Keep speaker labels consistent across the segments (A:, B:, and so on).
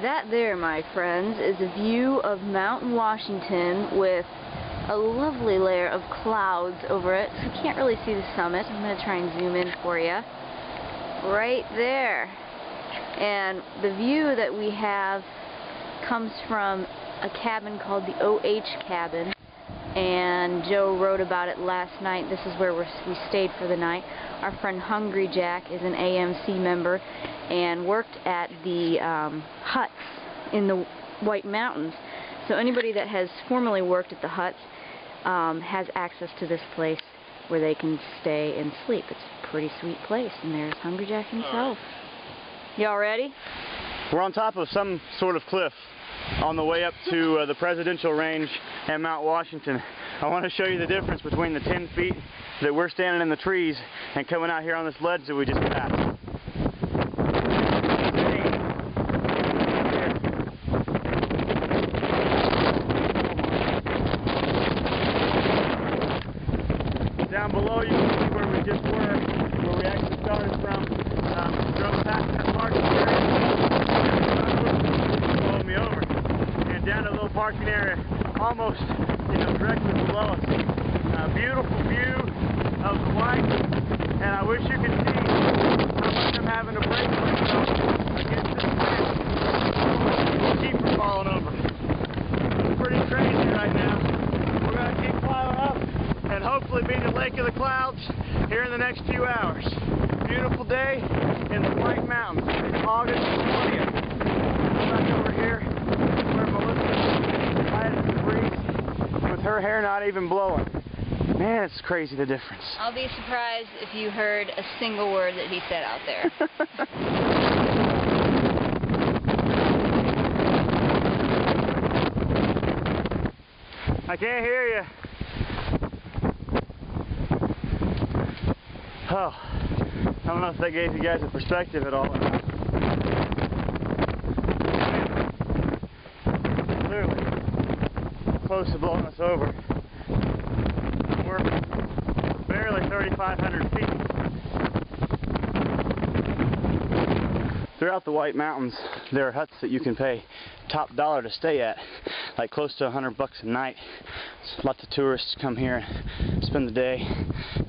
A: That there, my friends, is a view of Mount Washington with a lovely layer of clouds over it. So you can't really see the summit. I'm going to try and zoom in for you. Right there. And the view that we have comes from a cabin called the OH Cabin. And Joe wrote about it last night. This is where we stayed for the night. Our friend Hungry Jack is an AMC member and worked at the huts in the White Mountains. So anybody that has formerly worked at the huts has access to this place where they can stay and sleep. It's a pretty sweet place, and there's Hungry Jack himself. Y'all ready?
B: We're on top of some sort of cliff on the way up to the Presidential Range at Mount Washington. I want to show you the difference between the 10 feet that we're standing in the trees and coming out here on this ledge that we just passed. Down below you can see where we just were, where we actually started from. Drove past that parking area, blowing me over, and down to a little parking area almost, directly below us. Beautiful view of the white, and I wish you could see how much I'm having to brace myself against this ledge. Keep from falling over. It's pretty crazy right now. We're going to keep climbing up and hopefully be in the Lake of the Clouds here in the next few hours. Beautiful day in the White Mountains. It's August 20th. Back over here where Melissa's quiet as the breeze with her hair not even blowing. Man, it's crazy the difference.
A: I'll be surprised if you heard a single word that he said out there.
B: I can't hear you. Oh, I don't know if that gave you guys a perspective at all. Clearly close to blowing us over. We're barely 3,500 feet. Throughout the White Mountains, there are huts that you can pay top dollar to stay at, like close to $100 a night. Lots of tourists come here, spend the day,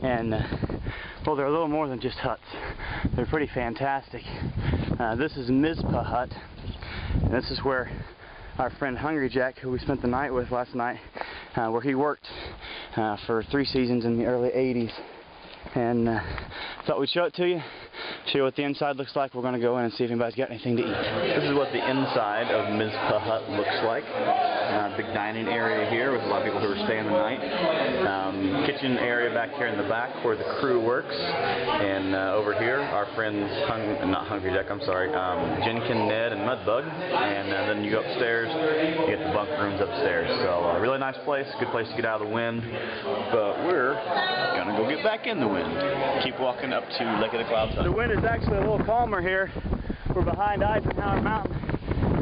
B: and well, they're a little more than just huts. They're pretty fantastic. This is Mizpah Hut, and this is where our friend Hungry Jack, who we spent the night with last night, where he worked for 3 seasons in the early 80s. And thought we'd show it to you, show you what the inside looks like. We're going to go in and see if anybody's got anything to eat.
C: This is what the inside of Mizpah Hut looks like. Big dining area here with a lot of people who are staying the night. Kitchen area back here in the back where the crew works. And over here, our friends, not Hungry Jack, I'm sorry, Jenkin, Ned, and Mudbug. And then you go upstairs, you get the bunk rooms upstairs. So a really nice place, good place to get out of the wind. But we're going to go get back in the wind. Keep walking up to Lake of the Clouds Hut.
B: The wind is actually a little calmer here. We're behind Eisenhower Mountain.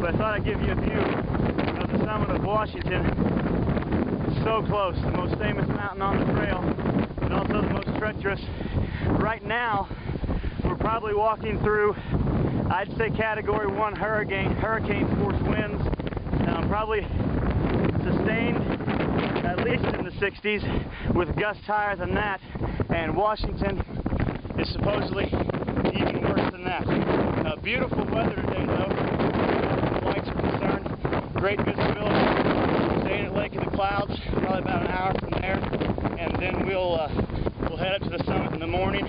B: But I thought I'd give you a view of the summit of Washington. It's so close, the most famous mountain on the trail, and also the most treacherous. Right now, we're probably walking through, I'd say Category 1 hurricane force winds. Probably sustained at least in the 60s, with gusts higher than that. And Washington is supposedly even worse than that. Beautiful weather today, though. Flights are concerned. Great visibility. Staying at Lake of the Clouds, probably about an hour from there, and then we'll head up to the summit in the morning,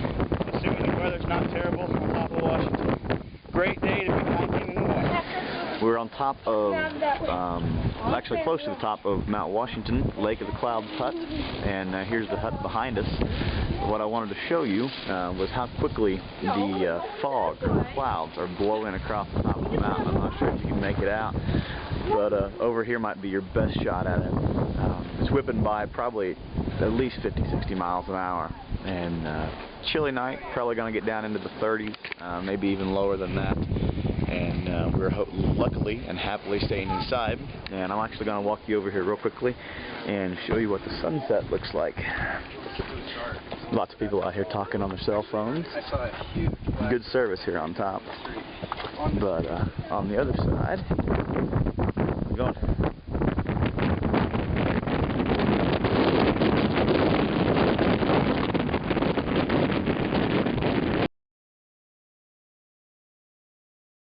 B: assuming the weather's not terrible on top of Washington. Great day to be hiking in the morning.
C: We're on top of, actually close to the top of Mount Washington, Lake of the Clouds Hut, and here's the hut behind us. What I wanted to show you was how quickly the fog, or the clouds, are blowing across the top of the mountain. I'm not sure if you can make it out, but over here might be your best shot at it. It's whipping by probably at least 50-60 miles an hour, and chilly night, probably going to get down into the 30s, maybe even lower than that. And we're luckily and happily staying inside. And I'm actually going to walk you over here real quickly and show you what the sunset looks like. Lots of people out here talking on their cell phones. Good service here on top. But on the other side, I'm going